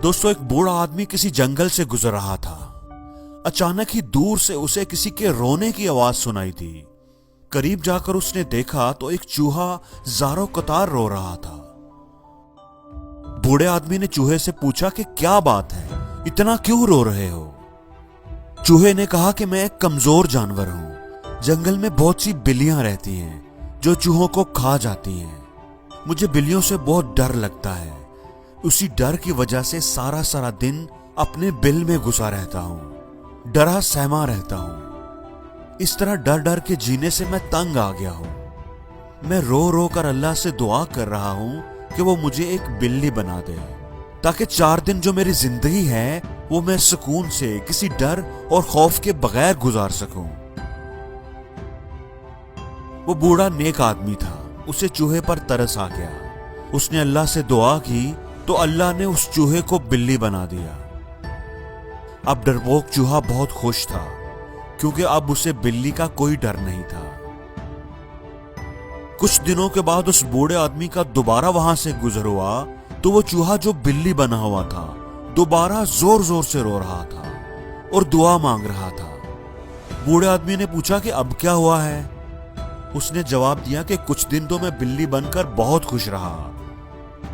दोस्तों, एक बूढ़ा आदमी किसी जंगल से गुजर रहा था। अचानक ही दूर से उसे किसी के रोने की आवाज सुनाई दी। करीब जाकर उसने देखा तो एक चूहा ज़ारो कतार रो रहा था। बूढ़े आदमी ने चूहे से पूछा कि क्या बात है, इतना क्यों रो रहे हो? चूहे ने कहा कि मैं एक कमजोर जानवर हूं। जंगल में बहुत सी बिल्लियां रहती हैं जो चूहों को खा जाती हैं। मुझे बिल्लियों से बहुत डर लगता है। उसी डर की वजह से सारा सारा दिन अपने बिल में घुसा रहता हूं, डरा सहमा रहता हूं। इस तरह डर डर के जीने से मैं तंग आ गया हूं। मैं रो रो कर अल्लाह से दुआ कर रहा हूं कि वो मुझे एक बिल्ली बना दे, ताकि 4 दिन जो मेरी जिंदगी है वो मैं सुकून से किसी डर और खौफ के बगैर गुजार सकूं। वो बूढ़ा नेक आदमी था। उसे चूहे पर तरस आ गया। उसने अल्लाह से दुआ की तो अल्लाह ने उस चूहे को बिल्ली बना दिया। अब डरपोक चूहा बहुत खुश था, क्योंकि अब उसे बिल्ली का कोई डर नहीं था। कुछ दिनों के बाद उस बूढ़े आदमी का दोबारा वहां से गुजर हुआ तो वो चूहा जो बिल्ली बना हुआ था दोबारा जोर जोर से रो रहा था और दुआ मांग रहा था। बूढ़े आदमी ने पूछा कि अब क्या हुआ है? उसने जवाब दिया कि कुछ दिन तो मैं बिल्ली बनकर बहुत खुश रहा,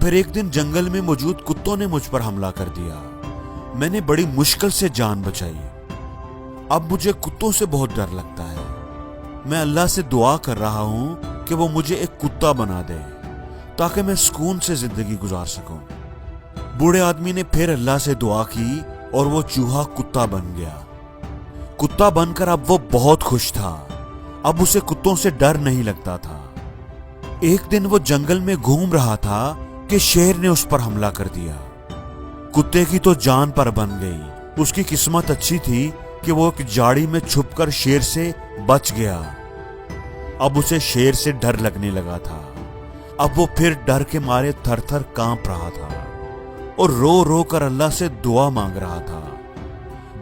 फिर एक दिन जंगल में मौजूद कुत्तों ने मुझ पर हमला कर दिया। मैंने बड़ी मुश्किल से जान बचाई। अब मुझे कुत्तों से बहुत डर लगता है। मैं अल्लाह से दुआ कर रहा हूं कि वो मुझे एक कुत्ता बना दे, ताकि मैं सुकून से जिंदगी गुजार सकूं। बूढ़े आदमी ने फिर अल्लाह से दुआ की और वो चूहा कुत्ता बन गया। कुत्ता बनकर अब वो बहुत खुश था। अब उसे कुत्तों से डर नहीं लगता था। एक दिन वो जंगल में घूम रहा था कि शेर ने उस पर हमला कर दिया। कुत्ते की तो जान पर बन गई। उसकी किस्मत अच्छी थी कि वो एक झाड़ी में छुपकर शेर से बच गया। अब उसे शेर से डर लगने लगा था। अब वो फिर डर के मारे थर थर कांप रहा था और रो रो कर अल्लाह से दुआ मांग रहा था।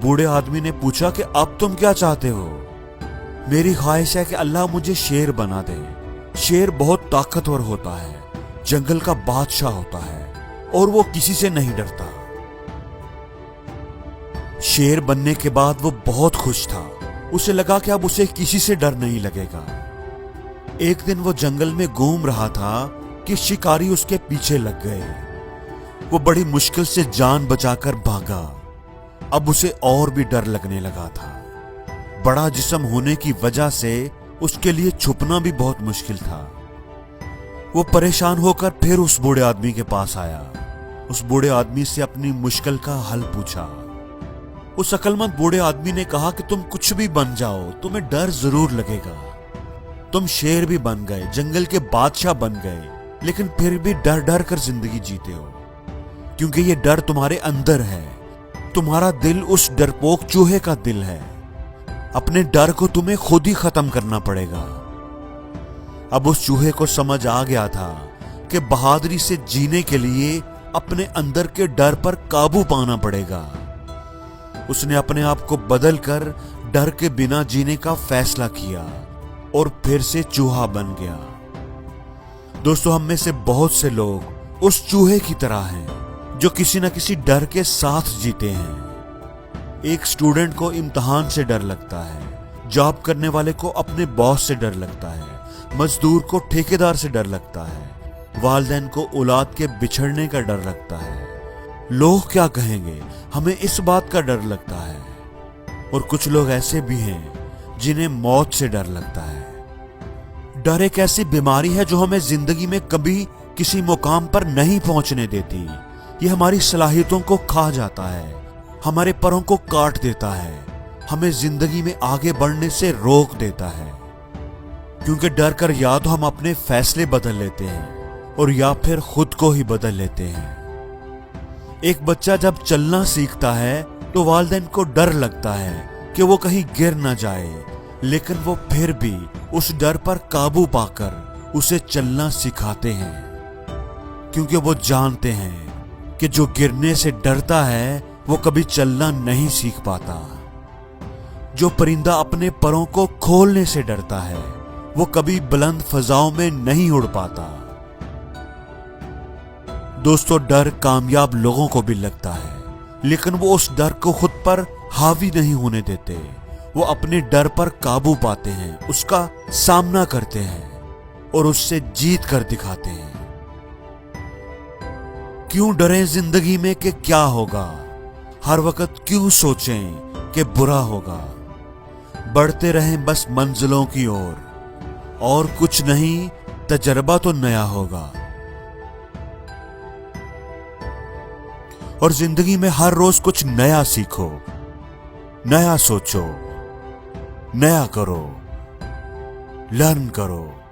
बूढ़े आदमी ने पूछा कि अब तुम क्या चाहते हो? मेरी ख्वाहिश है कि अल्लाह मुझे शेर बना दे। शेर बहुत ताकतवर होता है, जंगल का बादशाह होता है और वो किसी से नहीं डरता। शेर बनने के बाद वो बहुत खुश था। उसे लगा कि अब उसे किसी से डर नहीं लगेगा। एक दिन वो जंगल में घूम रहा था कि शिकारी उसके पीछे लग गए। वो बड़ी मुश्किल से जान बचाकर भागा। अब उसे और भी डर लगने लगा था। बड़ा जिस्म होने की वजह से उसके लिए छुपना भी बहुत मुश्किल था। वो परेशान होकर फिर उस बूढ़े आदमी के पास आया। उस बूढ़े आदमी से अपनी मुश्किल का हल पूछा। उस अक्लमंद बूढ़े आदमी ने कहा कि तुम कुछ भी बन जाओ, तुम्हें डर जरूर लगेगा। तुम शेर भी बन गए, जंगल के बादशाह बन गए, लेकिन फिर भी डर डर कर जिंदगी जीते हो, क्योंकि ये डर तुम्हारे अंदर है। तुम्हारा दिल उस डरपोक चूहे का दिल है। अपने डर को तुम्हें खुद ही खत्म करना पड़ेगा। अब उस चूहे को समझ आ गया था कि बहादुरी से जीने के लिए अपने अंदर के डर पर काबू पाना पड़ेगा। उसने अपने आप को बदलकर डर के बिना जीने का फैसला किया और फिर से चूहा बन गया। दोस्तों, हम में से बहुत से लोग उस चूहे की तरह हैं जो किसी न किसी डर के साथ जीते हैं। एक स्टूडेंट को इम्तिहान से डर लगता है, जॉब करने वाले को अपने बॉस से डर लगता है, मजदूर को ठेकेदार से डर लगता है, वालिदैन को औलाद के बिछड़ने का डर लगता है। लोग क्या कहेंगे, हमें इस बात का डर लगता है। और कुछ लोग ऐसे भी हैं जिन्हें मौत से डर लगता है। डर एक ऐसी बीमारी है जो हमें जिंदगी में कभी किसी मुकाम पर नहीं पहुंचने देती। ये हमारी सलाहियतों को खा जाता है, हमारे परों को काट देता है, हमें जिंदगी में आगे बढ़ने से रोक देता है। क्योंकि डर कर या तो हम अपने फैसले बदल लेते हैं और या फिर खुद को ही बदल लेते हैं। एक बच्चा जब चलना सीखता है तो वालिदैन को डर लगता है कि वो कहीं गिर ना जाए, लेकिन वो फिर भी उस डर पर काबू पाकर उसे चलना सिखाते हैं, क्योंकि वो जानते हैं कि जो गिरने से डरता है वो कभी चलना नहीं सीख पाता। जो परिंदा अपने परों को खोलने से डरता है वो कभी बुलंद फजाओं में नहीं उड़ पाता। दोस्तों, डर कामयाब लोगों को भी लगता है, लेकिन वो उस डर को खुद पर हावी नहीं होने देते। वो अपने डर पर काबू पाते हैं, उसका सामना करते हैं और उससे जीत कर दिखाते हैं। क्यों डरें जिंदगी में कि क्या होगा? हर वक्त क्यों सोचें कि बुरा होगा? बढ़ते रहें बस मंजिलों की ओर, और कुछ नहीं, तजर्बा तो नया होगा। और जिंदगी में हर रोज कुछ नया सीखो, नया सोचो, नया करो, लर्न करो।